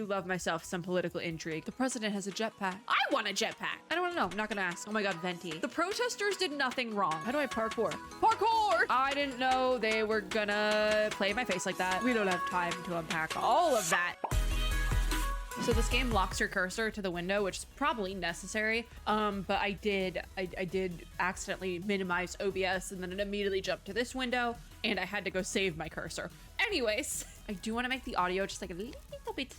do love myself some political intrigue. The president has a jetpack. I want a jetpack. I don't want to know. I'm not gonna ask. Oh my god, venti. The protesters did nothing wrong. How do I parkour? Parkour! I didn't know they were gonna play my face like that. We don't have time to unpack all of that. So this game locks your cursor to the window, which is probably necessary. But I did accidentally minimize OBS and then it immediately jumped to this window and I had to go save my cursor. Anyways, I do want to make the audio just like a little bit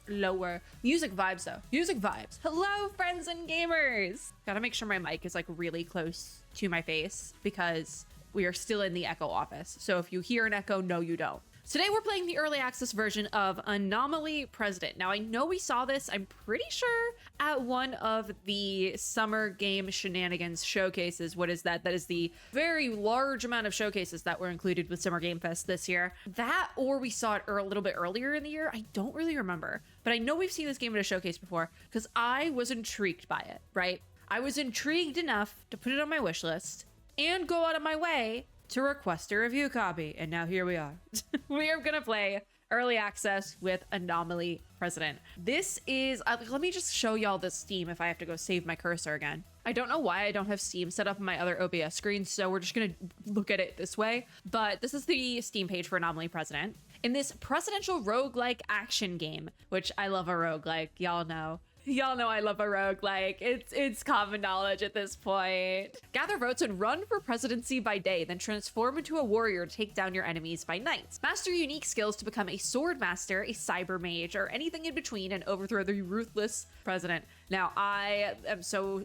lower. Music vibes though. Music vibes. Hello, friends and gamers. Gotta make sure my mic is like really close to my face because we are still in the echo office. So if you hear an echo, no, you don't. Today we're playing the early access version of Anomaly President. Now I know we saw this, I'm pretty sure, at one of the summer game shenanigans showcases. What is that? That is the very large amount of showcases that were included with Summer Game Fest this year. That or we saw it a little bit earlier in the year. I don't really remember, but I know we've seen this game at a showcase before because I was intrigued by it, right? I was intrigued enough to put it on my wish list and go out of my way to request a review copy. And now here we are. We are gonna play early access with Anomaly President. This is, let me just show y'all the Steam if I have to go save my cursor again. I don't know why I don't have Steam set up on my other OBS screen, so we're just gonna look at it this way. But this is the Steam page for Anomaly President. In this presidential roguelike action game, which I love a roguelike, y'all know. Y'all know I love a roguelike. It's common knowledge at this point. Gather votes and run for presidency by day, then transform into a warrior to take down your enemies by night. Master unique skills to become a sword master, a cyber mage, or anything in between and overthrow the ruthless president. Now, I am so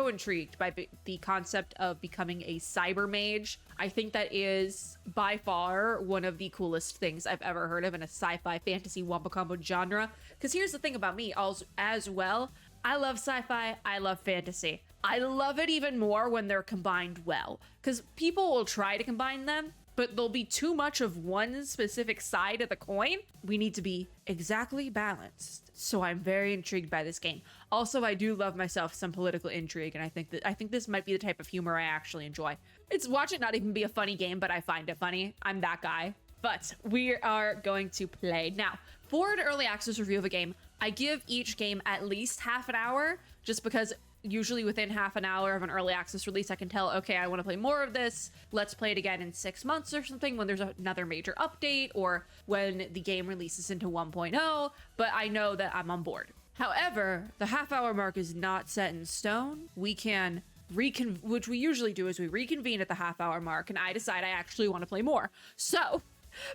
intrigued by the concept of becoming a cyber mage. I think that is by far one of the coolest things I've ever heard of in a sci-fi fantasy wombo combo genre. Because here's the thing about me as well. I love sci-fi, I love fantasy. I love it even more when they're combined well. Because people will try to combine them, but there'll be too much of one specific side of the coin. We need to be exactly balanced. So I'm very intrigued by this game. Also, I do love myself some political intrigue, and I think this might be the type of humor I actually enjoy. Watch it not even be a funny game, but I find it funny. I'm that guy. But we are going to play. Now, for an early access review of a game, I give each game at least half an hour, just because usually within half an hour of an early access release, I can tell, okay, I want to play more of this. Let's play it again in 6 months or something when there's another major update or when the game releases into 1.0, but I know that I'm on board. However, the half-hour mark is not set in stone. We can which we usually do is we reconvene at the half-hour mark and I decide I actually want to play more. So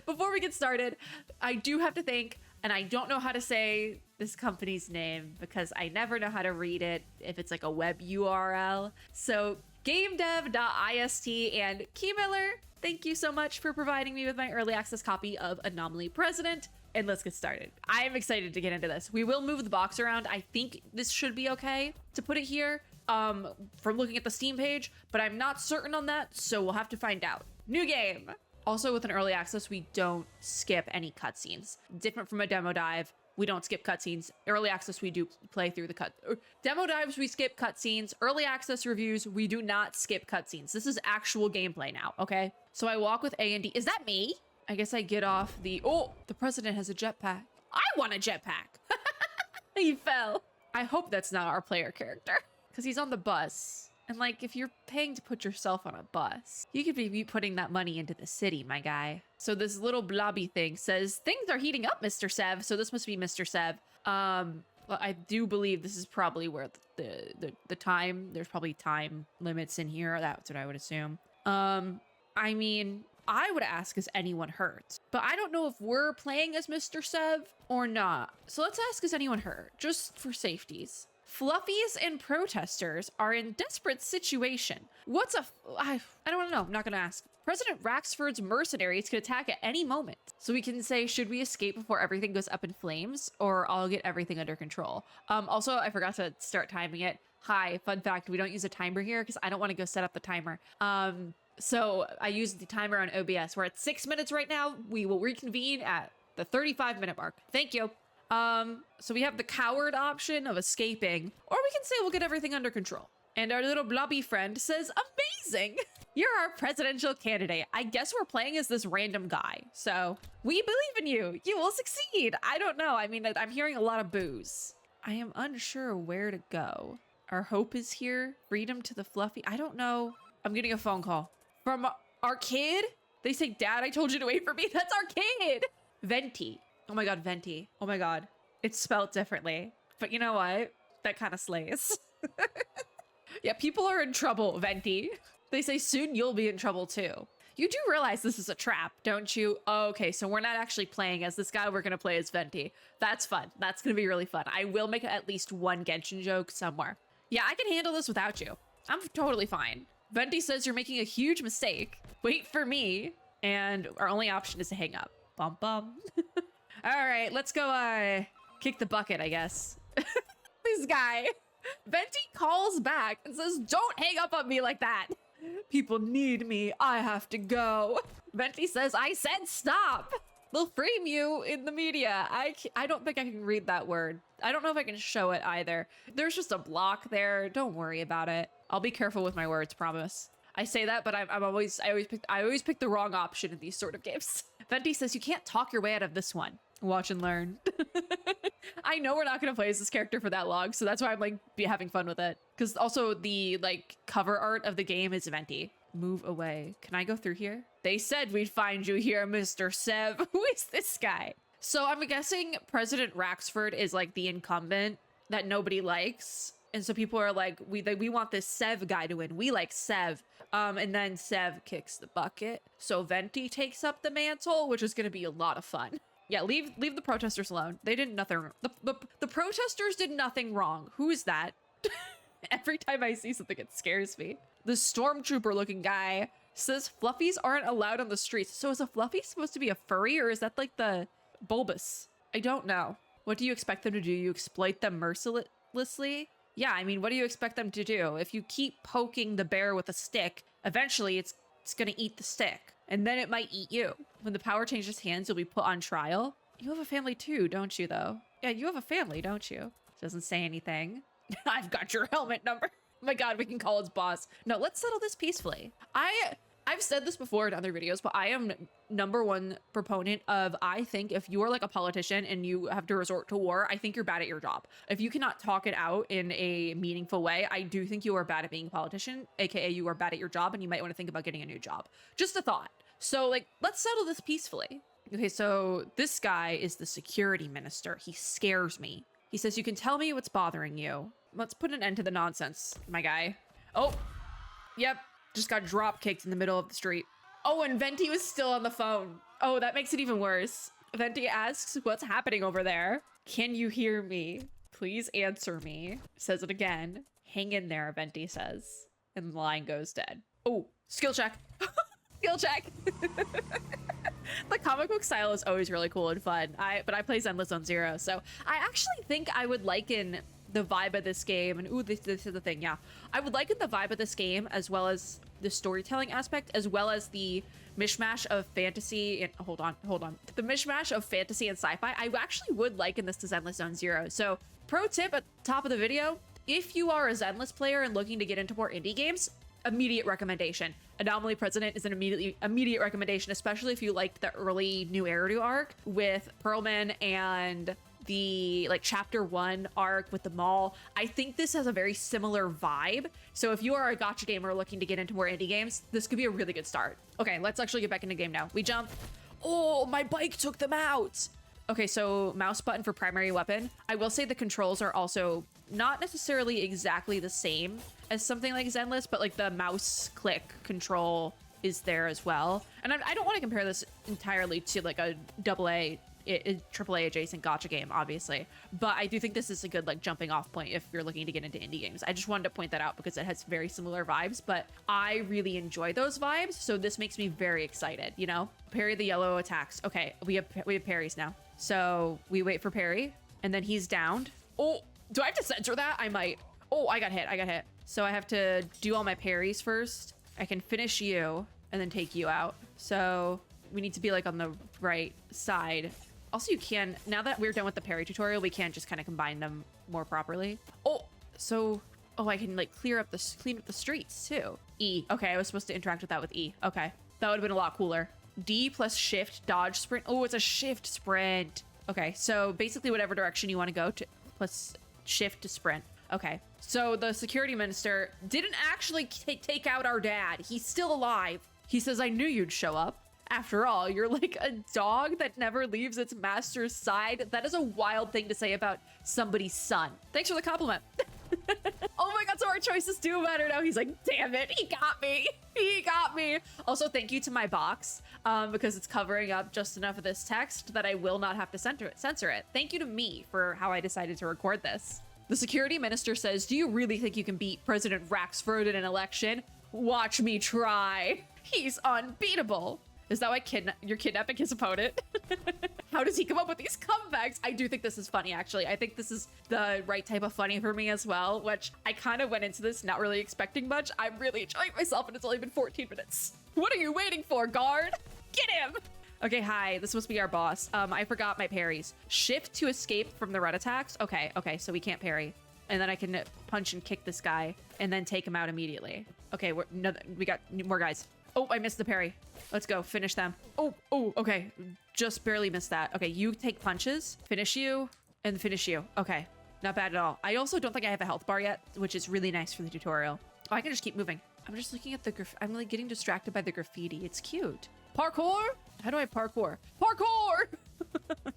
before we get started, I do have to thank, and I don't know how to say this company's name because I never know how to read it if it's like a web URL. So gamedev.ist and Keymiller, thank you so much for providing me with my early access copy of Anomaly President. And let's get started. I am excited to get into this. We will move the box around. I think this should be okay to put it here from looking at the Steam page, but I'm not certain on that, so we'll have to find out. New game. Also, with an early access, we don't skip any cutscenes. Different from a demo dive, we don't skip cutscenes. Early access, we do play through the demo dives, we skip cutscenes. Early access reviews, we do not skip cutscenes. This is actual gameplay now, okay? So I walk with A and D. Is that me? I guess I get off the president has a jetpack. I want a jetpack. He fell. I hope that's not our player character because he's on the bus. And like, if you're paying to put yourself on a bus, you could be putting that money into the city, my guy. So this little blobby thing says, things are heating up, Mr. Sev. So this must be Mr. Sev. Well, I do believe this is probably where the time, there's probably time limits in here. That's what I would assume. I mean, I would ask, is anyone hurt? But I don't know if we're playing as Mr. Sev or not. So let's ask, is anyone hurt? Just for safeties. Fluffies and protesters are in desperate situation. I don't want to know. I'm not going to ask. President Raxford's mercenaries could attack at any moment. So we can say, should we escape before everything goes up in flames, or I'll get everything under control? Also, I forgot to start timing it. Hi, fun fact, we don't use a timer here because I don't want to go set up the timer. So I use the timer on OBS. We're at 6 minutes right now. We will reconvene at the 35-minute mark. Thank you. So we have the coward option of escaping, or we can say we'll get everything under control. And our little blobby friend says, amazing. You're our presidential candidate. I guess we're playing as this random guy. So we believe in you. You will succeed. I don't know. I mean, I'm hearing a lot of boos. I am unsure where to go. Our hope is here. Freedom to the fluffy. I don't know. I'm getting a phone call from our kid. They say, Dad, I told you to wait for me. That's our kid. Venti. Oh my God, Venti. Oh my God. It's spelled differently. But you know what? That kind of slays. Yeah, people are in trouble, Venti. They say soon you'll be in trouble too. You do realize this is a trap, don't you? Oh, okay, so we're not actually playing as this guy. We're going to play as Venti. That's fun. That's going to be really fun. I will make at least one Genshin joke somewhere. Yeah, I can handle this without you. I'm totally fine. Venti says you're making a huge mistake. Wait for me. And our only option is to hang up. Bum bum. All right, let's go kick the bucket, I guess. This guy. Venti calls back and says, don't hang up on me like that. People need me. I have to go. Venti says, I said stop. They'll frame you in the media. I don't think I can read that word. I don't know if I can show it either. There's just a block there. Don't worry about it. I'll be careful with my words, promise. I say that, but I always pick the wrong option in these sort of games. Venti says you can't talk your way out of this one. Watch and learn. I know we're not gonna play as this character for that long, so that's why I'm like having fun with it. Because also the like cover art of the game is Venti. Move away. Can I go through here? They said we'd find you here, Mr. Sev. Who is this guy? So I'm guessing President Raxford is like the incumbent that nobody likes. And so people are like, we want this Sev guy to win. We like Sev. And then Sev kicks the bucket. So Venti takes up the mantle, which is gonna be a lot of fun. Yeah, leave the protesters alone. They did nothing. The protesters did nothing wrong. Who is that? Every time I see something, it scares me. The stormtrooper looking guy says fluffies aren't allowed on the streets. So is a fluffy supposed to be a furry, or is that like the bulbous? I don't know. What do you expect them to do? You exploit them mercilessly? Yeah, I mean, what do you expect them to do? If you keep poking the bear with a stick, eventually it's gonna eat the stick. And then it might eat you. When the power changes hands, you'll be put on trial. You have a family too, don't you, though? Yeah, you have a family, don't you? Doesn't say anything. I've got your helmet number. Oh my God, we can call his boss. No, let's settle this peacefully. I've said this before in other videos, but I am #1 proponent of, I think if you are like a politician and you have to resort to war, I think you're bad at your job. If you cannot talk it out in a meaningful way, I do think you are bad at being a politician, aka you are bad at your job and you might want to think about getting a new job. Just a thought. So like, let's settle this peacefully. Okay, so this guy is the security minister. He scares me. He says, you can tell me what's bothering you. Let's put an end to the nonsense, my guy. Oh, yep. Just got drop kicked in the middle of the street. Oh, and Venti was still on the phone. Oh, that makes it even worse. Venti asks, what's happening over there? Can you hear me? Please answer me. Says it again. Hang in there, Venti says. And the line goes dead. Oh, skill check. Skill check. The comic book style is always really cool and fun. But I play Zenless on Zero, so I actually think I would liken the vibe of this game, and ooh, this is the thing, yeah. I would liken the vibe of this game as well as the storytelling aspect, as well as the mishmash of fantasy and hold on. The mishmash of fantasy and sci-fi. I actually would liken this to Zenless Zone Zero. So pro tip at the top of the video, if you are a Zenless player and looking to get into more indie games, immediate recommendation. Anomaly President is an immediate recommendation, especially if you liked the early New Eridu arc with Pearlman and the like chapter 1 arc with the mall. I think this has a very similar vibe. So if you are a gacha gamer looking to get into more indie games, this could be a really good start. Okay, let's actually get back into game now. We jump. Oh, my bike took them out. Okay, so mouse button for primary weapon. I will say the controls are also not necessarily exactly the same as something like Zenless, but like the mouse click control is there as well. And I don't want to compare this entirely to like a AAA adjacent gacha game, obviously, but I do think this is a good like jumping off point if you're looking to get into indie games. I just wanted to point that out because it has very similar vibes, but I really enjoy those vibes, so this makes me very excited. You know, parry the yellow attacks. Okay, we have parries now, so we wait for parry and then he's downed. Oh, do I have to censor that? I might. Oh, I got hit. So I have to do all my parries first. I can finish you and then take you out. So we need to be like on the right side. Also, you can, now that we're done with the parry tutorial, we can just kind of combine them more properly. Oh, so, oh, I can like clean up the streets too. E. Okay, I was supposed to interact with that with E. Okay, that would have been a lot cooler. D plus shift, dodge, sprint. Oh, it's a shift sprint. Okay, so basically whatever direction you want to go to, plus shift to sprint. Okay, so the security minister didn't actually take out our dad. He's still alive. He says, I knew you'd show up. After all, you're like a dog that never leaves its master's side. That is a wild thing to say about somebody's son. Thanks for the compliment. Oh my god, so our choices do matter now. He's like, damn it, he got me. He got me. Also, thank you to my box because it's covering up just enough of this text that I will not have to censor it. Thank you to me for how I decided to record this. The security minister says, do you really think you can beat President Vroid in an election? Watch me try. He's unbeatable. Is that why you're kidnapping his opponent? How does he come up with these comebacks? I do think this is funny, actually. I think this is the right type of funny for me as well, which I kind of went into this not really expecting much. I'm really enjoying myself, and it's only been 14 minutes. What are you waiting for, guard? Get him! Okay, hi. This must be our boss. I forgot my parries. Shift to escape from the red attacks. Okay, so we can't parry. And then I can punch and kick this guy and then take him out immediately. Okay, we got more guys. Oh, I missed the parry. Let's go. Finish them. Oh, okay. Just barely missed that. Okay, you take punches, finish you, and finish you. Okay, not bad at all. I also don't think I have a health bar yet, which is really nice for the tutorial. Oh, I can just keep moving. I'm just looking at the I'm like getting distracted by the graffiti. It's cute. Parkour? How do I parkour? Parkour!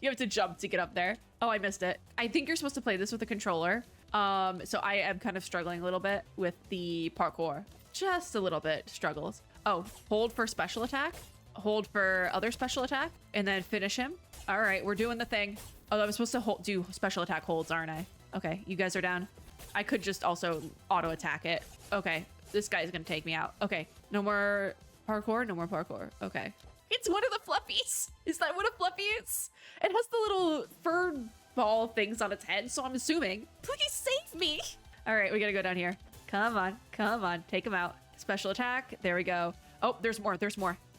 You have to jump to get up there. Oh, I missed it. I think you're supposed to play this with a controller. So I am kind of struggling a little bit with the parkour. Just a little bit struggles. Oh, hold for special attack, hold for other special attack, and then finish him. All right, we're doing the thing. Oh, I'm supposed to do special attack holds, aren't I? Okay, you guys are down. I could just also auto attack it. Okay, this guy's gonna take me out. Okay, no more parkour, no more parkour. Okay. It's one of the fluffies. Is that what a fluffy is? It has the little fur ball things on its head, so I'm assuming. Please save me. All right, we gotta go down here. Come on, take him out. Special attack. There we go. Oh, there's more.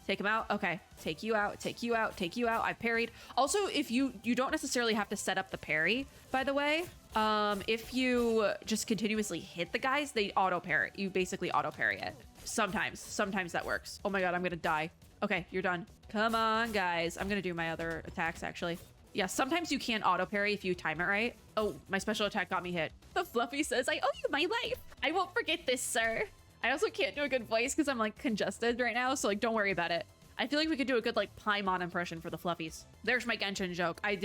Take him out. Okay. Take you out. I parried. Also, if you don't necessarily have to set up the parry, by the way. If you just continuously hit the guys, they auto parry. You basically auto parry it. Sometimes that works. Oh my god, I'm gonna die. Okay, you're done. Come on, guys. I'm gonna do my other attacks, actually. Yeah, sometimes you can't auto parry if you time it right. Oh, my special attack got me hit. The fluffy says, I owe you my life. I won't forget this, sir. I also can't do a good voice because I'm like congested right now, so like don't worry about it. I feel like we could do a good like Paimon impression for the fluffies. There's my Genshin joke. I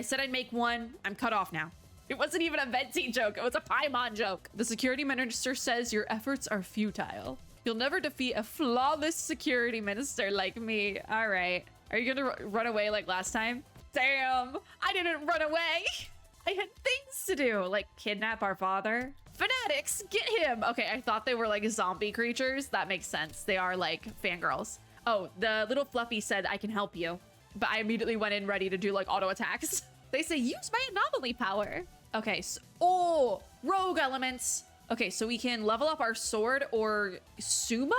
said I'd make one. I'm cut off now. It wasn't even a Venti joke. It was a Paimon joke. The security minister says your efforts are futile. You'll never defeat a flawless security minister like me. All right. Are you gonna run away like last time? Damn, I didn't run away. I had things to do, like kidnap our father. Fanatics, get him! Okay, I thought they were like zombie creatures. That makes sense. They are like fangirls. Oh, the little fluffy said, I can help you. But I immediately went in ready to do like auto attacks. They say, use my anomaly power. Okay, so, oh, rogue elements. Okay, so we can level up our sword or sumo?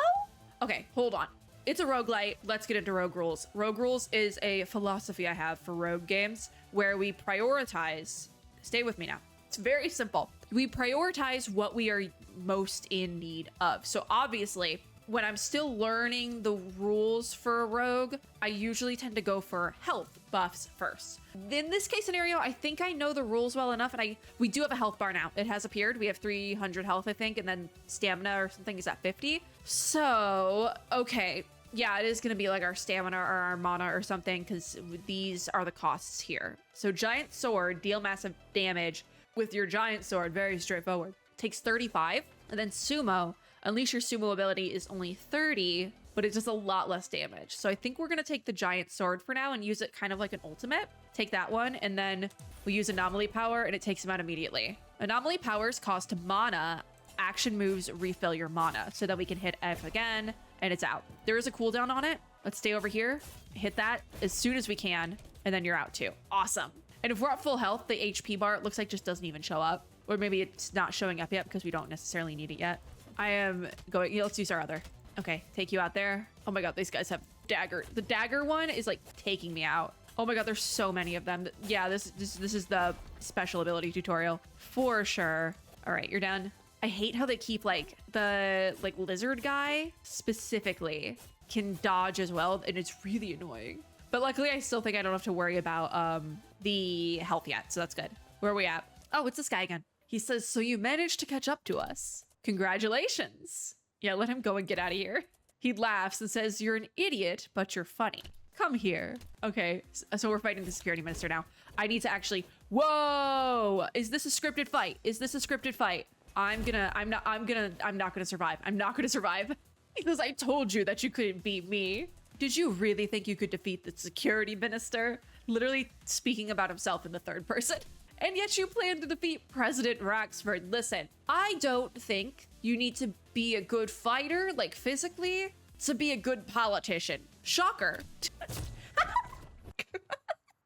Okay, hold on. It's a roguelite. Let's get into rogue rules. Rogue rules is a philosophy I have for rogue games where we prioritize. Stay with me now. It's very simple. We prioritize what we are most in need of. So obviously, when I'm still learning the rules for a rogue, I usually tend to go for health buffs first. In this case scenario, I think I know the rules well enough, and we do have a health bar now. It has appeared. We have 300 health, I think, and then stamina or something is at 50. So, okay. Yeah, it is going to be like our stamina or our mana or something, because these are the costs here. So giant sword, deal massive damage with your giant sword. Very straightforward. Takes 35. And then sumo, unleash your sumo ability is only 30, but it does a lot less damage. So I think we're going to take the giant sword for now and use it kind of like an ultimate. Take that one, and then we use anomaly power, and it takes him out immediately. Anomaly powers cost mana. Action moves refill your mana, so that we can hit F again, and it's out. There is a cooldown on it. Let's stay over here, hit that as soon as we can, and then you're out too. Awesome. And if we're at full health, the HP bar, it looks like just doesn't even show up. Or maybe it's not showing up yet because we don't necessarily need it yet. I am going, yeah, let's use our other. Okay, take you out there. Oh my god, these guys have dagger. The dagger one is like taking me out. Oh my god, there's so many of them. Yeah, this is the special ability tutorial for sure. All right, you're done. I hate how they keep like the lizard guy specifically can dodge as well, and it's really annoying. But luckily I still think I don't have to worry about the health yet, so that's good. Where are we at? Oh, it's this guy again. He says, so you managed to catch up to us. Congratulations. Yeah, let him go and get out of here. He laughs and says, you're an idiot, but you're funny. Come here. Okay, so we're fighting the security minister now. I need to actually, whoa! Is this a scripted fight? Is this a scripted fight? I'm not gonna survive. I'm not gonna survive because I told you that you couldn't beat me. Did you really think you could defeat the security minister? Literally speaking about himself in the third person. And yet you plan to defeat President Raxford. Listen, I don't think you need to be a good fighter, like physically, to be a good politician. Shocker.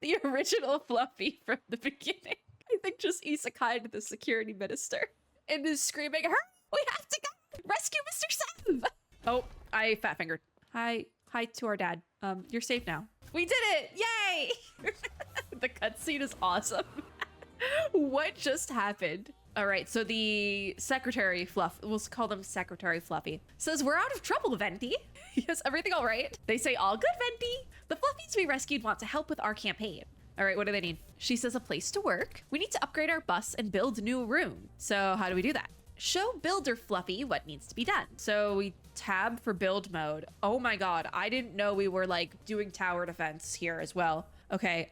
The original Fluffy from the beginning. I think just isekai'd to the security minister and is screaming, hurry, we have to go rescue Mr. Sev. Oh, I fat fingered. Hi to our dad. You're safe now. We did it, yay. The cutscene is awesome. What just happened? All right, so the secretary Fluff, we'll call them Secretary Fluffy, says we're out of trouble, Venti. Is everything all right? They say all good, Venti. The Fluffies we rescued want to help with our campaign. All right, what do they need? She says a place to work. We need to upgrade our bus and build a new room. So how do we do that? Show Builder Fluffy what needs to be done. So we tab for build mode. Oh my God, I didn't know we were like doing tower defense here as well. Okay,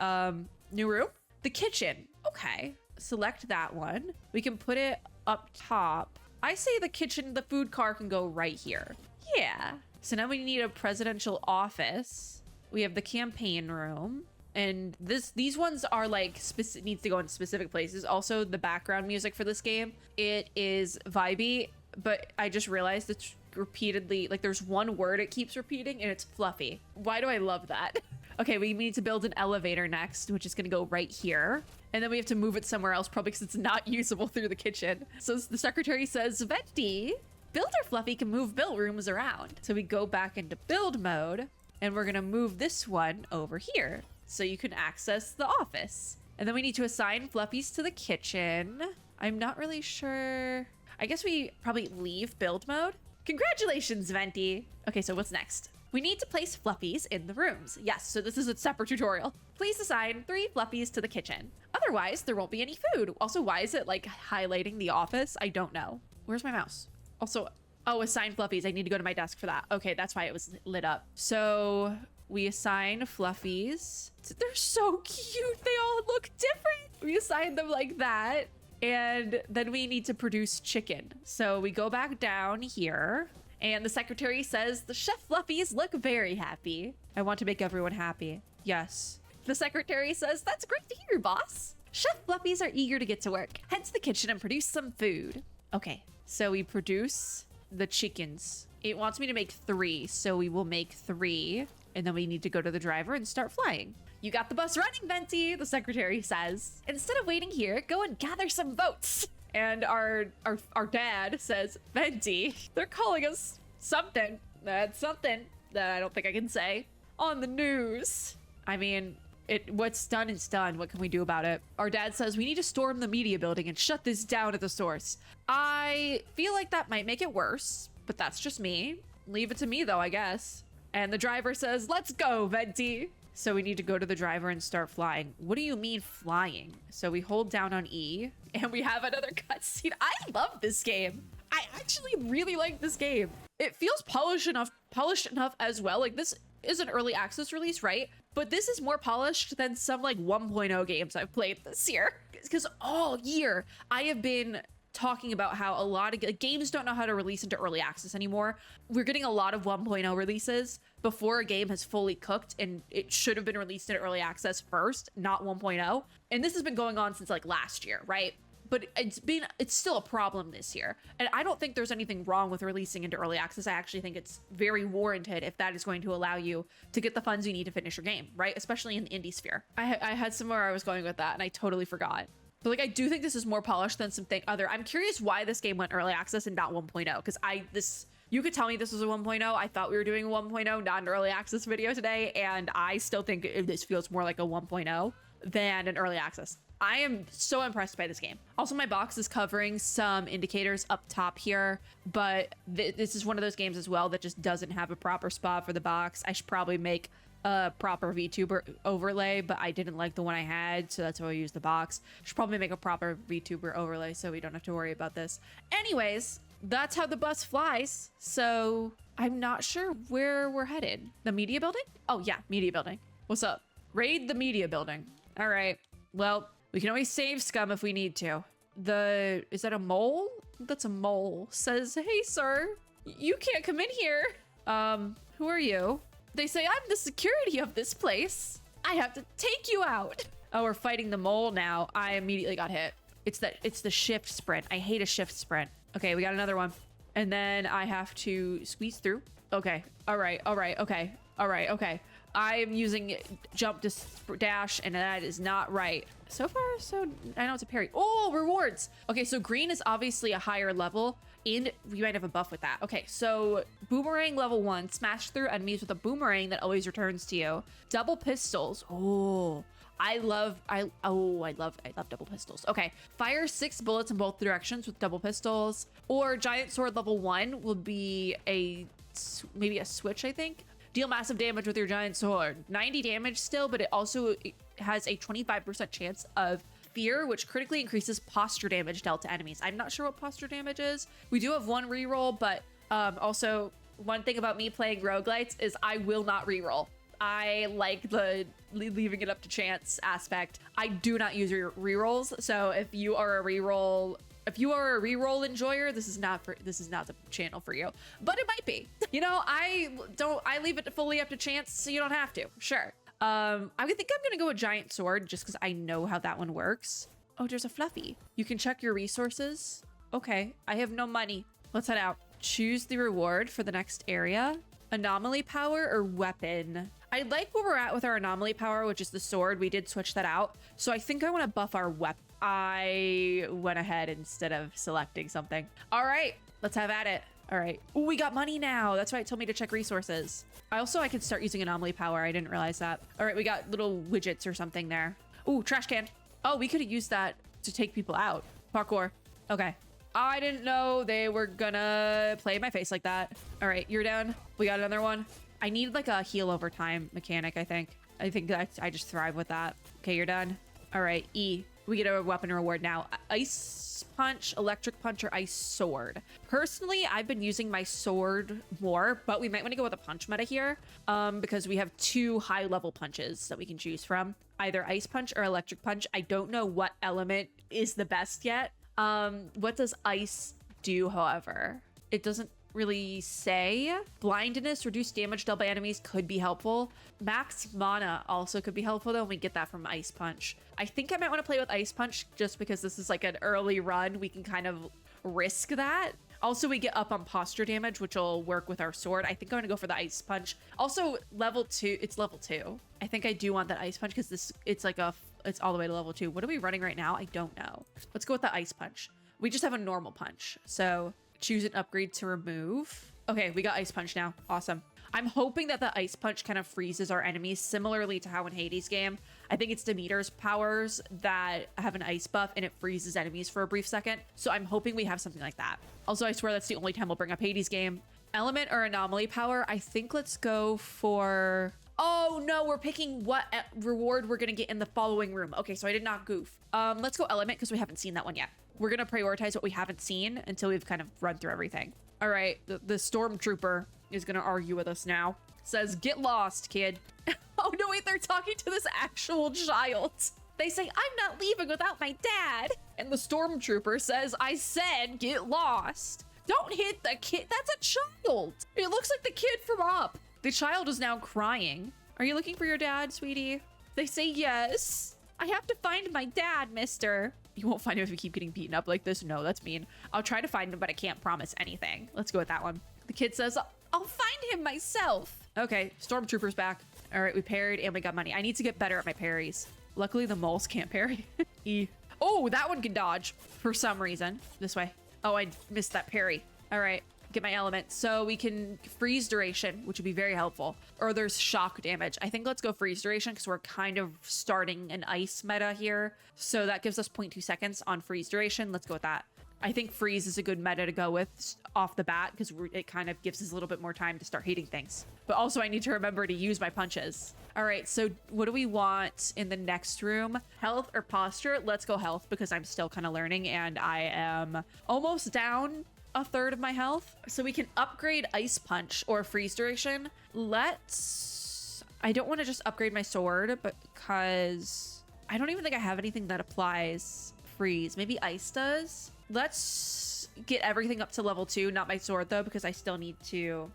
new room? The kitchen. Okay, select that one. We can put it up top. I say the kitchen, the food car can go right here. Yeah. So now we need a presidential office. We have the campaign room. And these ones are like needs to go in specific places. Also, the background music for this game, it is vibey, but I just realized it's repeatedly, like there's one word it keeps repeating and it's fluffy. Why do I love that? Okay, we need to build an elevator next, which is gonna go right here. And then we have to move it somewhere else, probably because it's not usable through the kitchen. So the secretary says, Venti, Builder Fluffy can move build rooms around. So we go back into build mode and we're gonna move this one over here so you can access the office. And then we need to assign Fluffies to the kitchen. I'm not really sure. I guess we probably leave build mode. Congratulations, Venti. Okay, so what's next? We need to place Fluffies in the rooms. Yes, so this is a separate tutorial. Please assign 3 Fluffies to the kitchen. Otherwise, there won't be any food. Also, why is it like highlighting the office? I don't know. Where's my mouse? Also, oh, assign Fluffies. I need to go to my desk for that. Okay, that's why it was lit up. So we assign Fluffies. They're so cute. They all look different. We assign them like that. And then we need to produce chicken. So we go back down here. And the secretary says, the chef Fluffies look very happy. I want to make everyone happy. Yes. The secretary says, that's great to hear, boss. Chef Fluffies are eager to get to work. Head to the kitchen and produce some food. Okay, so we produce the chickens. It wants me to make 3, so we will make 3. And then we need to go to the driver and start flying. You got the bus running, Venti, the secretary says. Instead of waiting here, go and gather some votes. And our dad says, Venti, they're calling us something. That's something that I don't think I can say on the news. I mean, what's done is done. What can we do about it? Our dad says we need to storm the media building and shut this down at the source. I feel like that might make it worse, but that's just me. Leave it to me though, I guess. And the driver says, let's go, Venti. So we need to go to the driver and start flying. What do you mean flying? So we hold down on E and we have another cutscene. I love this game. I actually really like this game. It feels polished enough as well. Like this is an early access release, right? But this is more polished than some like 1.0 games I've played this year. Because all year I have been talking about how a lot of games don't know how to release into early access anymore. We're getting a lot of 1.0 releases before a game has fully cooked, and it should have been released in early access first, not 1.0. And this has been going on since like last year, right? But it's still a problem this year. And I don't think there's anything wrong with releasing into early access. I actually think it's very warranted if that is going to allow you to get the funds you need to finish your game, right? Especially in the indie sphere. I had somewhere I was going with that and I totally forgot. But like, I do think this is more polished than something other. I'm curious why this game went early access and not 1.0. Because you could tell me this was a 1.0. I thought we were doing a 1.0, not an early access video today. And I still think this feels more like a 1.0 than an early access. I am so impressed by this game. Also, my box is covering some indicators up top here, but this is one of those games as well that just doesn't have a proper spot for the box. I should probably make a proper VTuber overlay, but I didn't like the one I had, so that's why I used the box. Should probably make a proper VTuber overlay so we don't have to worry about this. Anyways, that's how the bus flies. So I'm not sure where we're headed. The media building? Oh yeah, media building. What's up? Raid the media building. All right. Well, we can always save scum if we need to. Is that a mole? That's a mole. Says, hey sir, you can't come in here. Who are you? They say I'm the security of this place. I have to take you out. Oh, we're fighting the mole now. I immediately got hit. It's the shift sprint. I hate a shift sprint. Okay, we got another one. And then I have to squeeze through. Okay. All right. Okay. I am using jump to dash, and that is not right. So far, so I know it's a parry. Oh, rewards. Okay, so green is obviously a higher level, and we might have a buff with that. Okay, so boomerang level 1, smash through enemies with a boomerang that always returns to you. Double pistols. Oh, I love double pistols. Okay, fire 6 bullets in both directions with double pistols. Or giant sword level 1 will be maybe a switch, I think. Deal massive damage with your giant sword. 90 damage still, but it also has a 25% chance of fear, which critically increases posture damage dealt to enemies. I'm not sure what posture damage is. We do have one reroll, but also one thing about me playing roguelites is I will not reroll. I like the leaving it up to chance aspect. I do not use rerolls. So if you are a reroll enjoyer, this is not the channel for you, but it might be. You know, I leave it fully up to chance, so you don't have to. Sure. I think I'm gonna go with giant sword just because I know how that one works. Oh, there's a fluffy. You can check your resources. Okay, I have no money. Let's head out. Choose the reward for the next area. Anomaly power or weapon. I like where we're at with our anomaly power, which is the sword. We did switch that out. So I think I want to buff our weapon. I went ahead instead of selecting something. All right, let's have at it. All right. Ooh, we got money now. That's why it told me to check resources. I could start using anomaly power. I didn't realize that. All right, we got little widgets or something there. Ooh, trash can. Oh, we could have used that to take people out. Parkour. Okay. I didn't know they were gonna play in my face like that. All right, you're down. We got another one. I need like a heal over time mechanic, I think. I just thrive with that. Okay, you're done. All right, E. We get a weapon reward now. Ice punch, electric punch, or ice sword. Personally, I've been using my sword more, but we might want to go with a punch meta here because we have 2 high level punches that we can choose from. Either ice punch or electric punch. I don't know what element is the best yet. What does ice do, however? It doesn't really say. Blindness, reduced damage dealt by enemies could be helpful. Max mana also could be helpful though, and we get that from ice punch. I think I might want to play with ice punch just because this is like an early run. We can kind of risk that. Also, we get up on posture damage, which will work with our sword. I think I'm gonna go for the ice punch. Also, level 2, it's level 2. I think I do want that ice punch because it's all the way to level 2. What are we running right now? I don't know. Let's go with the ice punch. We just have a normal punch. So choose an upgrade to remove. Okay, we got ice punch now. Awesome. I'm hoping that the ice punch kind of freezes our enemies similarly to how in Hades' game. I think it's Demeter's powers that have an ice buff and it freezes enemies for a brief second. So I'm hoping we have something like that. Also, I swear that's the only time we'll bring up Hades' game. Element or anomaly power. I think let's go for... Oh no, we're picking what reward we're gonna get in the following room. Okay, so I did not goof. Let's go element because we haven't seen that one yet. We're gonna prioritize what we haven't seen until we've kind of run through everything. All right, the stormtrooper is gonna argue with us now. Says, get lost, kid. Oh no, wait, they're talking to this actual child. They say, I'm not leaving without my dad. And the stormtrooper says, I said, get lost. Don't hit the kid, that's a child. It looks like the kid from Up. The child is now crying. Are you looking for your dad, sweetie? They say yes. I have to find my dad, mister. You won't find him if you keep getting beaten up like this. No, that's mean. I'll try to find him, but I can't promise anything. Let's go with that one. The kid says, I'll find him myself. Okay, stormtrooper's back. All right, we parried and we got money. I need to get better at my parries. Luckily, the moles can't parry. E. Oh, that one can dodge for some reason. This way. Oh, I missed that parry. All right. get my element. So we can freeze duration, which would be very helpful. Or there's shock damage. I think let's go freeze duration because we're kind of starting an ice meta here. So that gives us 0.2 seconds on freeze duration. Let's go with that. I think freeze is a good meta to go with off the bat because it kind of gives us a little bit more time to start hating things. But also I need to remember to use my punches. All right, so what do we want in the next room? Health or posture? Let's go health because I'm still kind of learning and I am almost down a third of my health. So we can upgrade ice punch or freeze duration. I don't want to just upgrade my sword because I don't even think I have anything that applies freeze. Maybe ice does. Let's get everything up to level 2, not my sword though, because I still need to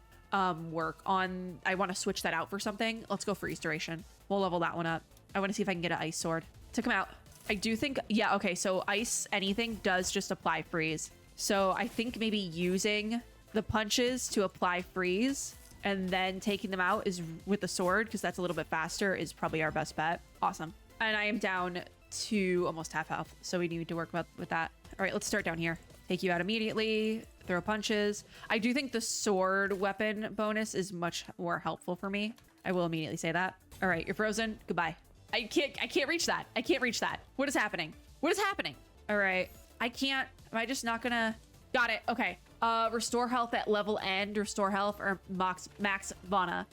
work on, I want to switch that out for something. Let's go freeze duration. We'll level that one up. I want to see if I can get an ice sword to come out. I do think, yeah, okay, so ice anything does just apply freeze. So I think maybe using the punches to apply freeze and then taking them out is with the sword, because that's a little bit faster, is probably our best bet. Awesome. And I am down to almost half health, so we need to work with that. All right, let's start down here. Take you out immediately, throw punches. I do think the sword weapon bonus is much more helpful for me. I will immediately say that. All right, you're frozen. Goodbye. I can't reach that. I can't reach that. What is happening? What is happening? All right, I can't. Am I just not gonna? Got it. Okay. Restore health at level end, restore health, or max Vana.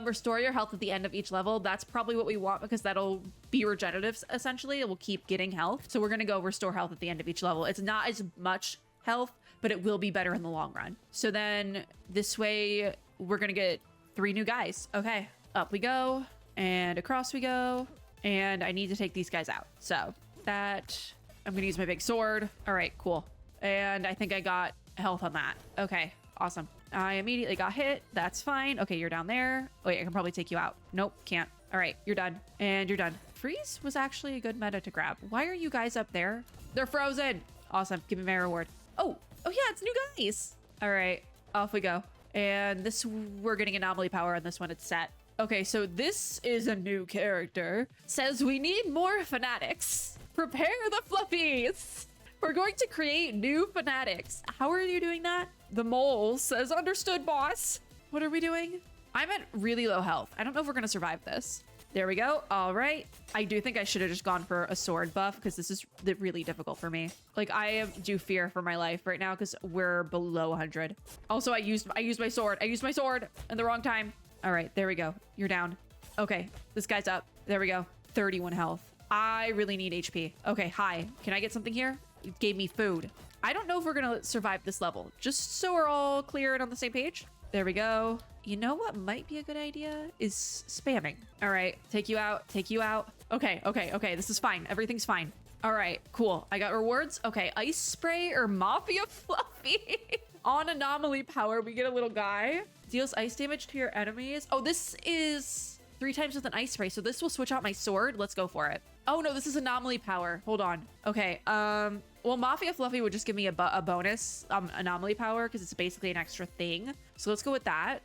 Restore your health at the end of each level. That's probably what we want because that'll be regenerative, essentially. It will keep getting health. So we're gonna go restore health at the end of each level. It's not as much health, but it will be better in the long run. So then this way, we're gonna get 3 new guys. Okay, up we go, and across we go, and I need to take these guys out. So that, I'm gonna use my big sword. All right, cool. And I think I got health on that. Okay, awesome. I immediately got hit. That's fine. Okay, you're down there. Wait, I can probably take you out. Nope, can't. All right, you're done. And you're done. Freeze was actually a good meta to grab. Why are you guys up there? They're frozen. Awesome. Give me my reward. Oh yeah, it's new guys. All right, off we go. And this, we're getting anomaly power on this one. It's set. Okay, so this is a new character. Says we need more fanatics. Prepare the fluffies. We're going to create new fanatics. How are you doing that? The mole says, understood, boss. What are we doing? I'm at really low health. I don't know if we're going to survive this. There we go. All right. I do think I should have just gone for a sword buff because this is really difficult for me. Like, I do fear for my life right now because we're below 100. Also, I used my sword. I used my sword in the wrong time. All right, there we go. You're down. Okay, this guy's up. There we go. 31 health. I really need HP. Okay, hi. Can I get something here? It gave me food. I don't know if we're gonna survive this level, just so we're all clear and on the same page. There we go. You know what might be a good idea is spamming. All right, take you out, take you out. Okay, this is fine. Everything's fine. All right, cool. I got rewards. Okay, ice spray or mafia fluffy. On anomaly power, we get a little guy. Deals ice damage to your enemies. Oh, this is 3 times with an ice spray, so this will switch out my sword. Let's go for it. Oh no, this is anomaly power. Hold on. Okay, well, Mafia Fluffy would just give me a bonus anomaly power because it's basically an extra thing. So let's go with that.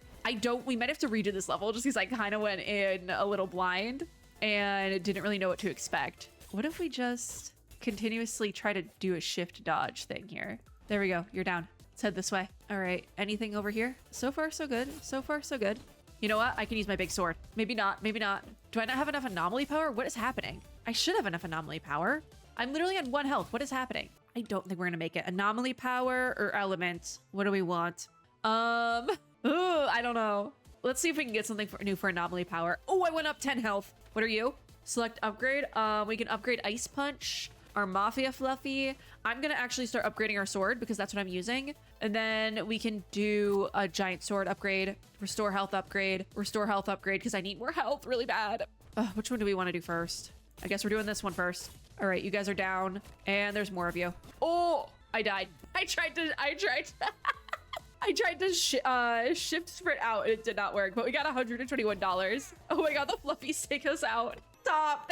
We might have to redo this level just because I kind of went in a little blind and didn't really know what to expect. What if we just continuously try to do a shift dodge thing here? There we go. You're down. Let's head this way. All right. Anything over here? So far, so good. So far, so good. You know what? I can use my big sword. Maybe not. Maybe not. Do I not have enough anomaly power? What is happening? I should have enough anomaly power. I'm literally on 1 health. What is happening? I don't think we're gonna make it. Anomaly power or element? What do we want? I don't know. Let's see if we can get something new for anomaly power. Oh, I went up 10 health. What are you? Select upgrade. We can upgrade ice punch, our mafia fluffy. I'm gonna actually start upgrading our sword because that's what I'm using. And then we can do a giant sword upgrade, restore health upgrade because I need more health really bad. Which one do we want to do first? I guess we're doing this one first. All right, you guys are down and there's more of you. Oh, I died. I tried to shift sprint out. It did not work, but we got $121. Oh my God, the fluffies take us out. Stop.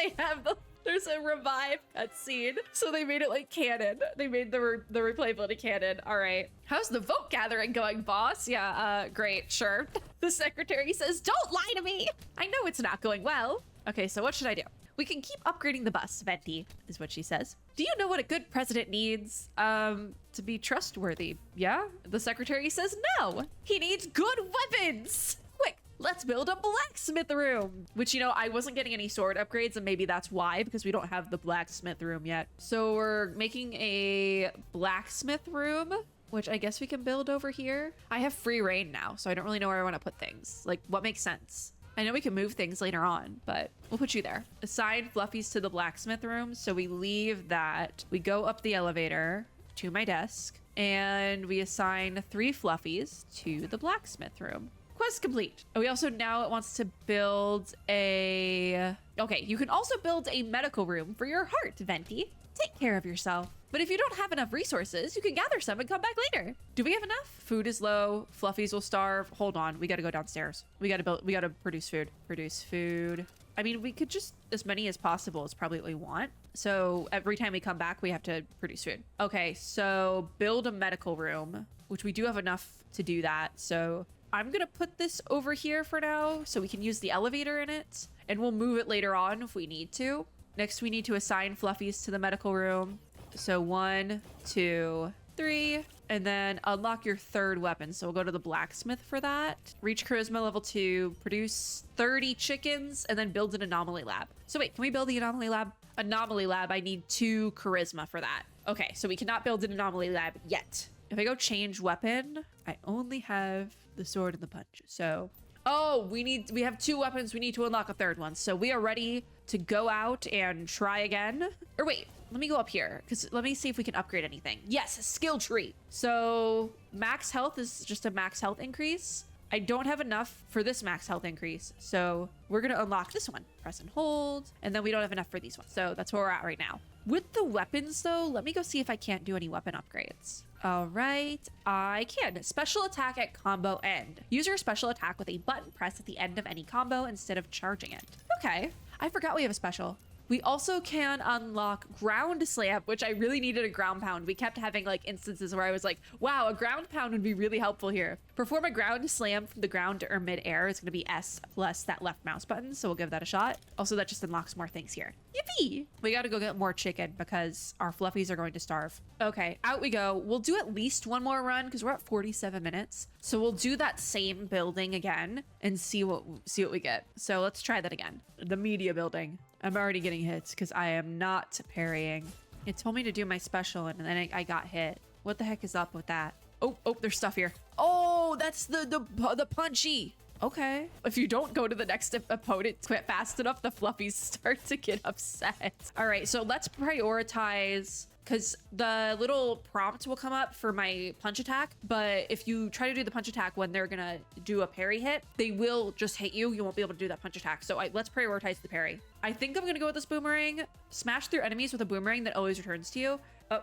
There's a revive cutscene. So they made it like canon. They made the replayability canon. All right. How's the vote gathering going, boss? Yeah, great, sure. The secretary says, don't lie to me. I know it's not going well. Okay, so what should I do? We can keep upgrading the bus, Venti, is what she says. Do you know what a good president needs? To be trustworthy. Yeah? The secretary says no. He needs good weapons. Quick, let's build a blacksmith room. Which, you know, I wasn't getting any sword upgrades, and maybe that's why, because we don't have the blacksmith room yet. So we're making a blacksmith room, which I guess we can build over here. I have free reign now, so I don't really know where I want to put things. Like, what makes sense? I know we can move things later on, but we'll put you there. Assign fluffies to the blacksmith room. So we leave that. We go up the elevator to my desk, and we assign 3 fluffies to the blacksmith room. Quest complete. We also now it wants to build a... Okay, you can also build a medical room for your heart, Venti. Take care of yourself. But if you don't have enough resources, you can gather some and come back later. Do we have enough? Food is low. Fluffies will starve. Hold on. We got to go downstairs. We got to produce food. Produce food. I mean, we could just, as many as possible is probably what we want. So every time we come back, we have to produce food. Okay, so build a medical room, which we do have enough to do that. So I'm going to put this over here for now so we can use the elevator in it, and we'll move it later on if we need to. Next, we need to assign fluffies to the medical room. So 1, 2, 3, and then unlock your 3rd weapon. So we'll go to the blacksmith for that. Reach charisma level 2, produce 30 chickens, and then build an anomaly lab. So wait, can we build the anomaly lab? Anomaly lab, I need 2 charisma for that. Okay, so we cannot build an anomaly lab yet. If I go change weapon, I only have the sword and the punch. So, oh, we have 2 weapons. We need to unlock a 3rd one. So we are ready to go out and try again. Or wait, let me go up here because let me see if we can upgrade anything. Yes, skill tree. So max health is just a max health increase. I don't have enough for this max health increase. So we're going to unlock this one. Press and hold. And then we don't have enough for these ones. So that's where we're at right now. With the weapons though, let me go see if I can't do any weapon upgrades. All right, I can. Special attack at combo end. Use your special attack with a button press at the end of any combo instead of charging it. Okay, I forgot we have a special. We also can unlock ground slam, which I really needed a ground pound. We kept having like instances where I was like, wow, a ground pound would be really helpful here. Perform a ground slam from the ground or mid-air is going to be S plus that left mouse button. So we'll give that a shot. Also, that just unlocks more things here. Yippee! We got to go get more chicken because our fluffies are going to starve. Okay, out we go. We'll do at least one more run because we're at 47 minutes. So we'll do that same building again and see what we get. So let's try that again. The media building. I'm already getting hits because I am not parrying. It told me to do my special and then I got hit. What the heck is up with that? Oh, there's stuff here. Oh, that's the punchy. Okay. If you don't go to the next opponent fast enough, the fluffies start to get upset. All right, so let's prioritize because the little prompt will come up for my punch attack. But if you try to do the punch attack when they're going to do a parry hit, they will just hit you. You won't be able to do that punch attack. So let's prioritize the parry. I think I'm going to go with this boomerang. Smash through enemies with a boomerang that always returns to you.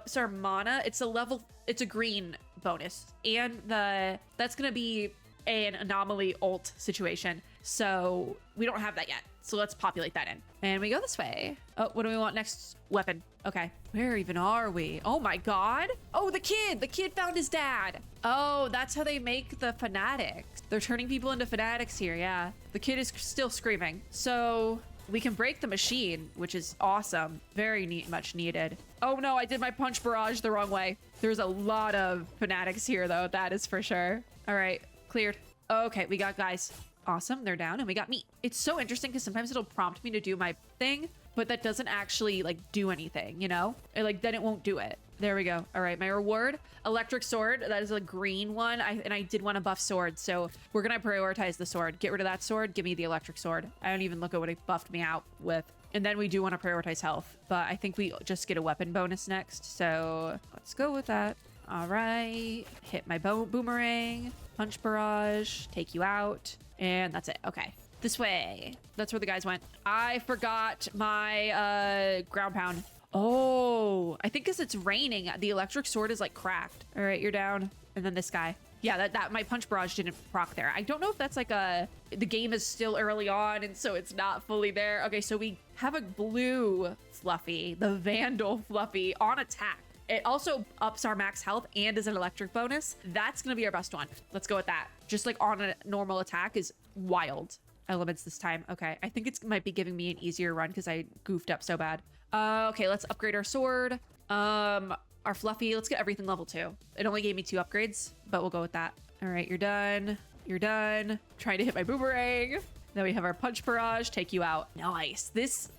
Sorry, mana. It's a green bonus. And that's going to be an anomaly ult situation. So we don't have that yet. So let's populate that in. And we go this way. Oh, what do we want next? Weapon. Okay. Where even are we? Oh my God. Oh, the kid. The kid found his dad. Oh, that's how they make the fanatics. They're turning people into fanatics here. Yeah. The kid is still screaming. So we can break the machine, which is awesome. Very much needed. Oh no, I did my punch barrage the wrong way. There's a lot of fanatics here though. That is for sure. All right. Cleared. Okay, we got guys. Awesome, they're down and we got meat. It's so interesting because sometimes it'll prompt me to do my thing, but that doesn't actually like do anything, you know? Then it won't do it. There we go. All right, my reward, electric sword. That is a green one. I did want a buff sword, so we're gonna prioritize the sword. Get rid of that sword, give me the electric sword. I don't even look at what it buffed me out with. And then we do want to prioritize health, but I think we just get a weapon bonus next. So let's go with that. All right, hit my boomerang, punch barrage, take you out. And that's it. Okay. This way. That's where the guys went. I forgot my ground pound. Oh, I think because it's raining, the electric sword is like cracked. All right, you're down. And then this guy. Yeah, that my punch barrage didn't proc there. I don't know if that's like the game is still early on and so it's not fully there. Okay, so we have a blue fluffy, the Vandal fluffy on attack. It also ups our max health and is an electric bonus. That's going to be our best one. Let's go with that. Just like on a normal attack is wild elements this time. Okay, I think it might be giving me an easier run because I goofed up so bad. Okay, let's upgrade our sword. Our fluffy, let's get everything level 2. It only gave me 2 upgrades, but we'll go with that. All right, you're done. You're done. Trying to hit my boomerang. Then we have our punch barrage, take you out. Nice. This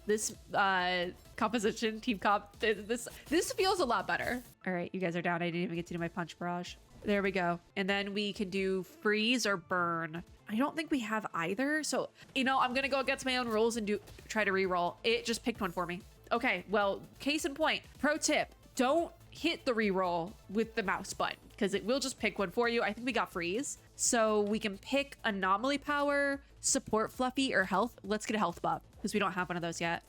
composition, team comp, this feels a lot better. All right, you guys are down. I didn't even get to do my punch barrage. There we go. And then we can do freeze or burn. I don't think we have either. So, you know, I'm gonna go against my own rules and try to re-roll. It just picked one for me. Okay, well, case in point. Pro tip, don't hit the re-roll with the mouse button because it will just pick one for you. I think we got freeze. So we can pick anomaly power, support fluffy, or health. Let's get a health buff because we don't have one of those yet.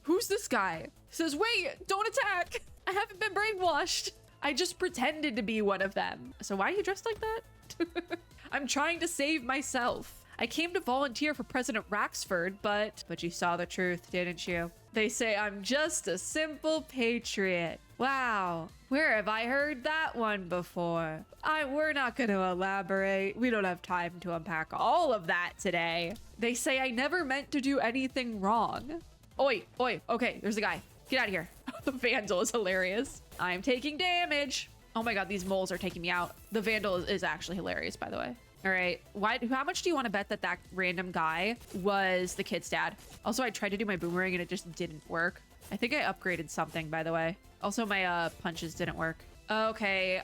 Who's this guy? Says, wait, don't attack. I haven't been brainwashed. I just pretended to be one of them. So why are you dressed like that? I'm trying to save myself. I came to volunteer for President Raxford, but you saw the truth, didn't you? They say I'm just a simple patriot. Wow, where have I heard that one before? We're not going to elaborate. We don't have time to unpack all of that today. They say I never meant to do anything wrong. Oi, okay, there's a guy. Get out of here. The Vandal is hilarious. I'm taking damage. Oh my god, these moles are taking me out. The Vandal is actually hilarious, by the way. All right, how much do you want to bet that random guy was the kid's dad? Also, I tried to do my boomerang and it just didn't work. I think I upgraded something, by the way. Also, my punches didn't work. Okay,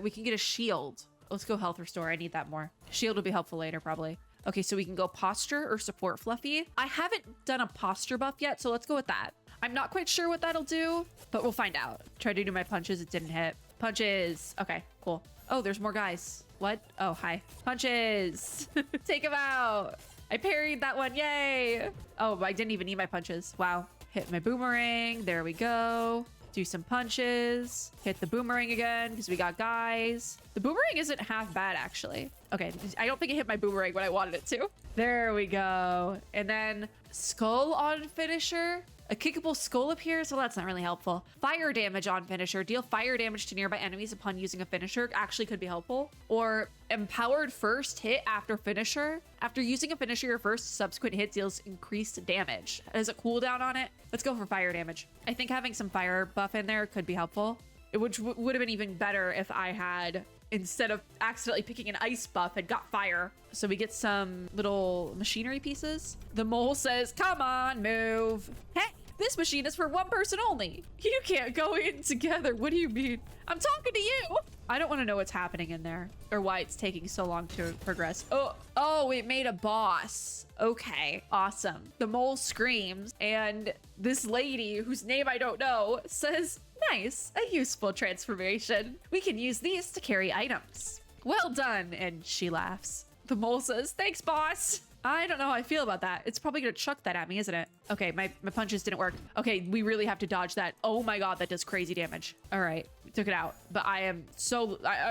we can get a shield. Let's go health restore. I need that more. Shield will be helpful later, probably. Okay, so we can go posture or support fluffy. I haven't done a posture buff yet, so let's go with that. I'm not quite sure what that'll do, but we'll find out. Tried to do my punches, it didn't hit. Punches. Okay, cool. Oh, there's more guys. What? Oh, hi. Punches. Take him out. I parried that one. Yay. Oh, I didn't even need my punches. Wow. Hit my boomerang. There we go. Do some punches. Hit the boomerang again because we got guys. The boomerang isn't half bad, actually. Okay, I don't think it hit my boomerang when I wanted it to. There we go. And then skull on finisher. A kickable skull appears. Well, that's not really helpful. Fire damage on finisher. Deal fire damage to nearby enemies upon using a finisher. Actually could be helpful. Or empowered first hit after finisher. After using a finisher, your first subsequent hit deals increased damage. Has a cooldown on it. Let's go for fire damage. I think having some fire buff in there could be helpful. Which would have been even better if I had, instead of accidentally picking an ice buff, had got fire. So we get some little machinery pieces. The mole says, come on, move. Hey, this machine is for one person only. You can't go in together. What do you mean? I'm talking to you. I don't want to know what's happening in there or why it's taking so long to progress. Oh, it made a boss. Okay, awesome. The mole screams and this lady, whose name I don't know, says, nice, a useful transformation. We can use these to carry items. Well done. And she laughs. The mole says, thanks, boss. I don't know how I feel about that. It's probably gonna chuck that at me, isn't it? Okay, my punches didn't work. Okay, we really have to dodge that. Oh my god, that does crazy damage. All right, we took it out. But I'm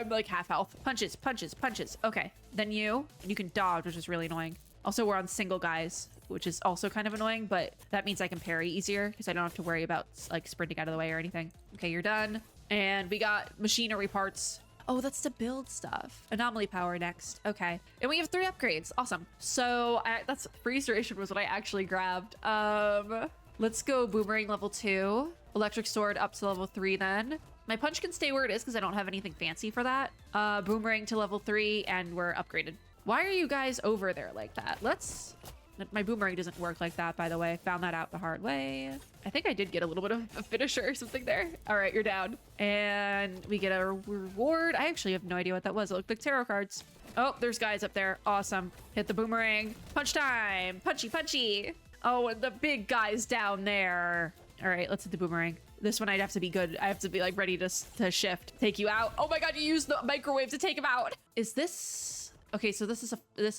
like half health. Punches, punches, punches. Okay, then you can dodge, which is really annoying. Also, we're on single guys, which is also kind of annoying, but that means I can parry easier because I don't have to worry about like sprinting out of the way or anything. Okay, you're done. And we got machinery parts. Oh, that's to build stuff. Anomaly power next. Okay. And we have 3 upgrades. Awesome. So that's freeze duration was what I actually grabbed. Let's go boomerang level 2. Electric sword up to level 3 then. My punch can stay where it is because I don't have anything fancy for that. Boomerang to level 3 and we're upgraded. Why are you guys over there like that? My boomerang doesn't work like that, by the way. Found that out the hard way. I think I did get a little bit of a finisher or something there. All right, you're down. And we get a reward. I actually have no idea what that was. It looked like tarot cards. Oh, there's guys up there. Awesome. Hit the boomerang. Punch time. Punchy, punchy. Oh, and the big guy's down there. All right, let's hit the boomerang. This one I'd have to be good. I have to be like ready to shift. Take you out. Oh my god, you used the microwave to take him out. Is this... Okay, so this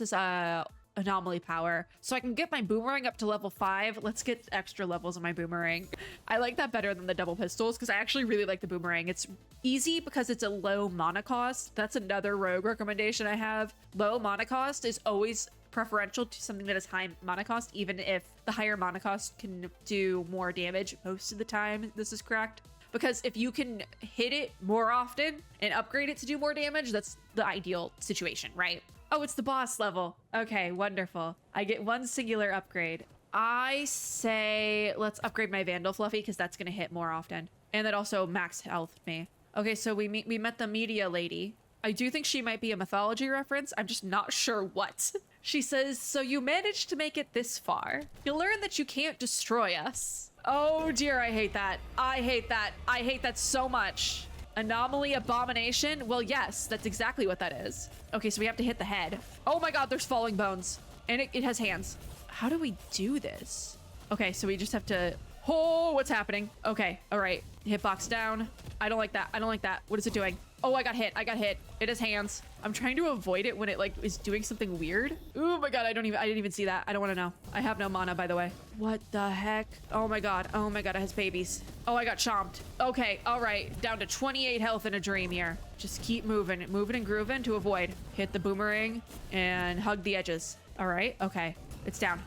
is a anomaly power. So I can get my boomerang up to level 5. Let's get extra levels of my boomerang. I like that better than the double pistols because I actually really like the boomerang. It's easy because it's a low mana cost. That's another rogue recommendation I have. Low mana cost is always preferential to something that is high mana cost, even if the higher mana cost can do more damage most of the time. This is correct. Because if you can hit it more often and upgrade it to do more damage, that's the ideal situation, right? Oh, it's the boss level. Okay, wonderful. I get 1 singular upgrade. I say let's upgrade my Vandal Fluffy because that's going to hit more often. And that also max health me. Okay, so we met the media lady. I do think she might be a mythology reference. I'm just not sure what. She says, so you managed to make it this far. You'll learn that you can't destroy us. Oh dear, I hate that. I hate that. I hate that so much. Anomaly abomination? Well, yes, that's exactly what that is. Okay, so we have to hit the head. Oh my god, there's falling bones. And it has hands. How do we do this? Okay, so we just have to... Oh, what's happening? Okay, all right. Hitbox down. I don't like that. I don't like that. What is it doing? Oh, I got hit. I got hit. It has hands. I'm trying to avoid it when it like is doing something weird. Oh my god, I didn't even see that. I don't want to know. I have no mana, by the way. What the heck? Oh my god. Oh my god, it has babies. Oh, I got chomped. Okay, all right. Down to 28 health in a dream here. Just keep moving and grooving to avoid. Hit the boomerang and hug the edges. All right, okay. It's down.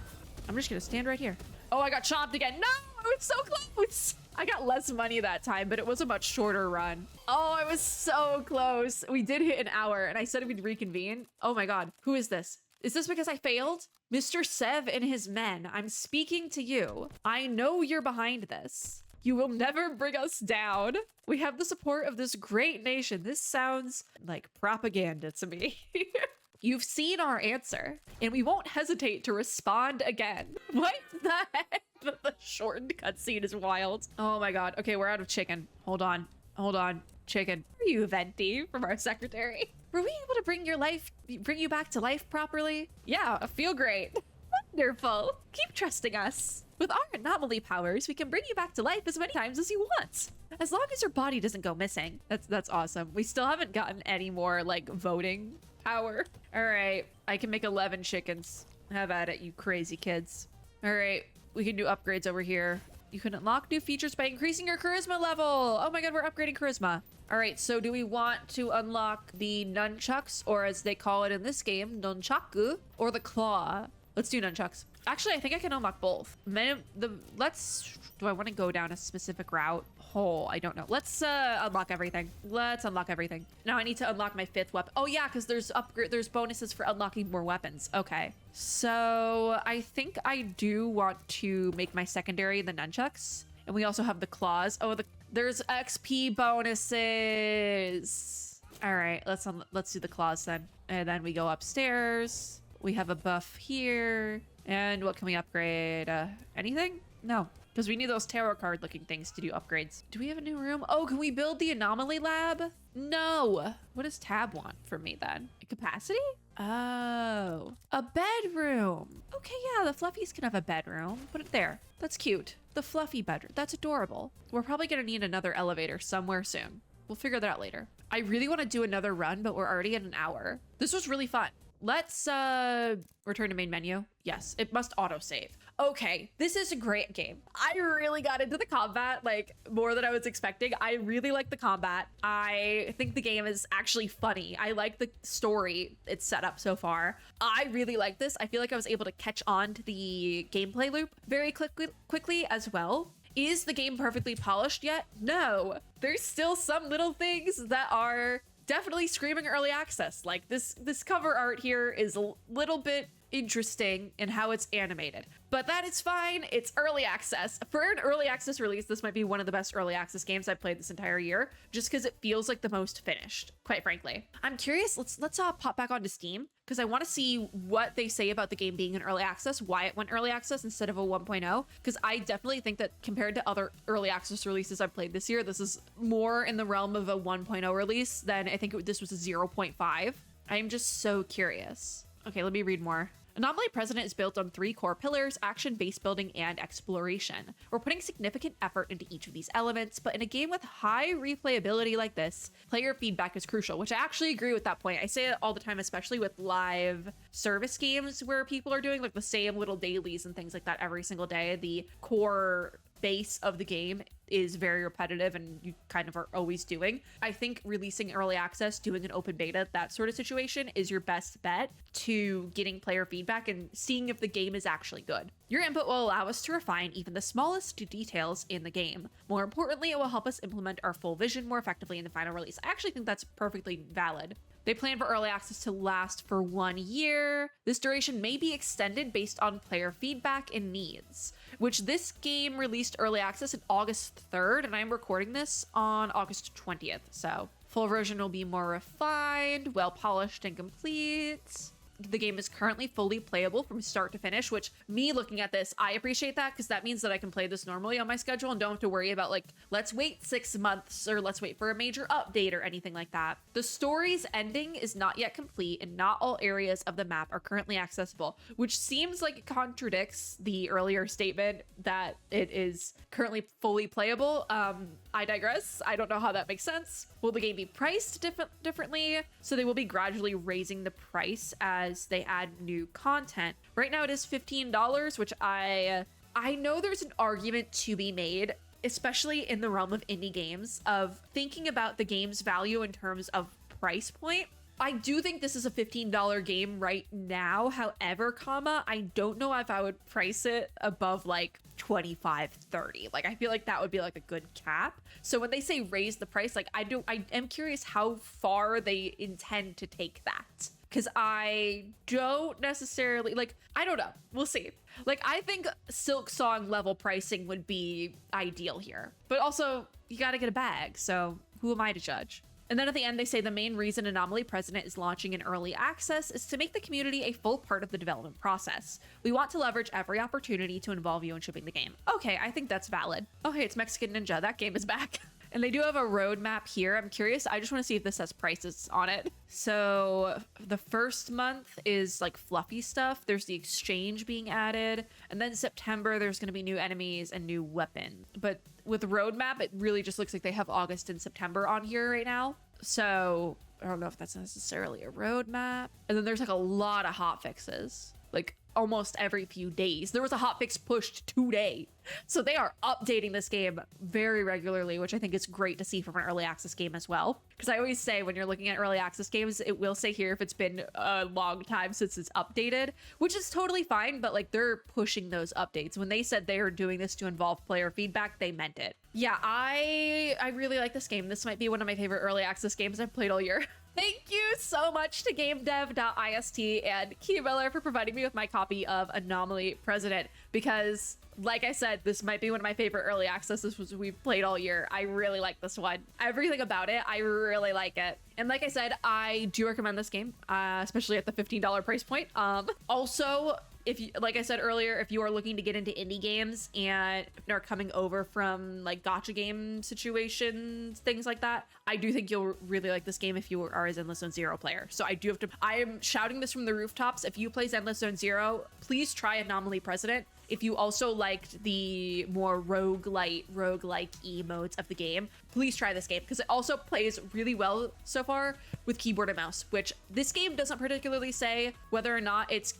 I'm just gonna stand right here. Oh, I got chomped again. No, I was so close. I got less money that time, but it was a much shorter run. Oh, I was so close. We did hit an hour and I said we'd reconvene. Oh my god. Who is this? Is this because I failed? Mr. Sev and his men, I'm speaking to you. I know you're behind this. You will never bring us down. We have the support of this great nation. This sounds like propaganda to me. You've seen our answer, and we won't hesitate to respond again. What the heck? The shortened cutscene is wild. Oh my god. Okay, we're out of chicken. Hold on. Hold on. Chicken. Are you Venti from our secretary? Were we able to bring you back to life properly? Yeah, I feel great. Wonderful. Keep trusting us. With our anomaly powers, we can bring you back to life as many times as you want. As long as your body doesn't go missing. That's awesome. We still haven't gotten any more like voting power. All right, I can make 11 chickens. Have at it, you crazy kids. All right, we can do upgrades over here. You can unlock new features by increasing your charisma level. Oh my god, we're upgrading charisma. All right, so do we want to unlock the nunchucks, or as they call it in this game, nunchaku, or the claw? Let's do nunchucks. Actually, I think I can unlock both. Do I want to go down a specific route? Oh, I don't know. Let's unlock everything. Let's unlock everything. Now I need to unlock my 5th weapon. Oh yeah, because there's bonuses for unlocking more weapons. Okay. So I think I do want to make my secondary the nunchucks. And we also have the claws. Oh, there's XP bonuses. All right, let's do the claws then. And then we go upstairs. We have a buff here. And what can we upgrade? Anything? No, because we need those tarot card looking things to do upgrades. Do we have a new room? Oh, can we build the anomaly lab? No. What does Tab want from me then? Capacity? Oh, a bedroom. Okay, yeah, the fluffies can have a bedroom. Put it there. That's cute. The fluffy bedroom. That's adorable. We're probably gonna need another elevator somewhere soon. We'll figure that out later. I really want to do another run, but we're already at an hour. This was really fun. Let's return to main menu. Yes, it must autosave. Okay, this is a great game. I really got into the combat, like more than I was expecting. I really like the combat. I think the game is actually funny. I like the story it's set up so far. I really like this. I feel like I was able to catch on to the gameplay loop very quickly as well. Is the game perfectly polished yet? No. There's still some little things that are definitely screaming early access. Like this cover art here is a little bit interesting in how it's animated, but that is fine. It's early access. For an early access release, this might be one of the best early access games I've played this entire year, just because it feels like the most finished, quite frankly. I'm curious. Let's pop back onto Steam, because I want to see what they say about the game being in early access, why it went early access instead of a 1.0, because I definitely think that compared to other early access releases I've played this year, this is more in the realm of a 1.0 release than I think this was a 0.5. I am just so curious. Okay, let me read more. Anomaly President is built on 3 core pillars: action, base building, and exploration. We're putting significant effort into each of these elements, but in a game with high replayability like this, player feedback is crucial, which I actually agree with that point. I say it all the time, especially with live service games where people are doing like the same little dailies and things like that every single day. The core base of the game is very repetitive and you kind of are always doing. I think releasing early access, doing an open beta, that sort of situation is your best bet to getting player feedback and seeing if the game is actually good. Your input will allow us to refine even the smallest details in the game. More importantly, it will help us implement our full vision more effectively in the final release. I actually think that's perfectly valid. They plan for early access to last for 1 year. This duration may be extended based on player feedback and needs, which this game released early access on August 3rd, and I'm recording this on August 20th. So full version will be more refined, well polished and complete. The game is currently fully playable from start to finish, which me looking at this, I appreciate that because that means that I can play this normally on my schedule and don't have to worry about like, let's wait 6 months or let's wait for a major update or anything like that. The story's ending is not yet complete and not all areas of the map are currently accessible, which seems like it contradicts the earlier statement that it is currently fully playable. I digress. I don't know how that makes sense. Will the game be priced differently? So they will be gradually raising the price as they add new content. Right now it is $15, which I know there's an argument to be made, especially in the realm of indie games, of thinking about the game's value in terms of price point. I do think this is a $15 game right now. However, I don't know if I would price it above like 25, 30. Like, I feel like that would be like a good cap. So when they say raise the price, like I am curious how far they intend to take that. Because I don't necessarily, like, I don't know. We'll see. Like, I think Silk Song level pricing would be ideal here. But also, you gotta get a bag, so who am I to judge? And then at the end, they say the main reason Anomaly President is launching in early access is to make the community a full part of the development process. We want to leverage every opportunity to involve you in shipping the game. Okay, I think that's valid. Oh, hey, it's Mexican Ninja. That game is back. And they do have a roadmap here. I'm curious. I just want to see if this has prices on it. So the first month is like fluffy stuff. There's the exchange being added. And then September, there's going to be new enemies and new weapons. But with roadmap, it really just looks like they have August and September on here right now. So I don't know if that's necessarily a roadmap. And then there's like a lot of hot fixes. Like almost every few days. There was a hotfix pushed today. So they are updating this game very regularly, which I think is great to see from an early access game as well. Because I always say when you're looking at early access games, it will say here if it's been a long time since it's updated, which is totally fine, but like they're pushing those updates. When they said they are doing this to involve player feedback, they meant it. Yeah, I really like this game. This might be one of my favorite early access games I've played all year. Thank you so much to GameDev.ist and Key Miller for providing me with my copy of Anomaly President, because like I said, this might be one of my favorite early accesses we've played all year. I really like this one. Everything about it, I really like it. And like I said, I do recommend this game, especially at the $15 price point. Also, if you, like I said earlier, if you are looking to get into indie games and are coming over from like gacha game situations, things like that, I do think you'll really like this game if you are a Zenless Zone Zero player. So I am shouting this from the rooftops. If you play Zenless Zone Zero, please try Anomaly President. If you also liked the more roguelike modes of the game, please try this game because it also plays really well so far with keyboard and mouse, which this game doesn't particularly say whether or not it's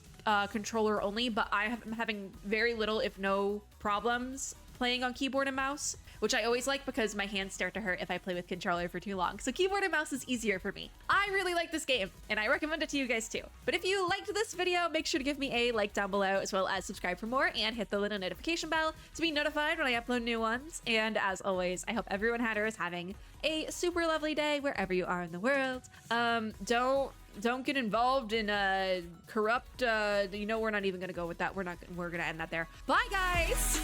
controller only, but I am having very little, if no problems playing on keyboard and mouse, which I always like because my hands start to hurt if I play with controller for too long. So keyboard and mouse is easier for me. I really like this game and I recommend it to you guys too. But if you liked this video, make sure to give me a like down below, as well as subscribe for more and hit the little notification bell to be notified when I upload new ones. And as always, I hope everyone had or is having a super lovely day wherever you are in the world. Don't get involved in corrupt, we're not even gonna go with that. We're gonna end that there. Bye guys.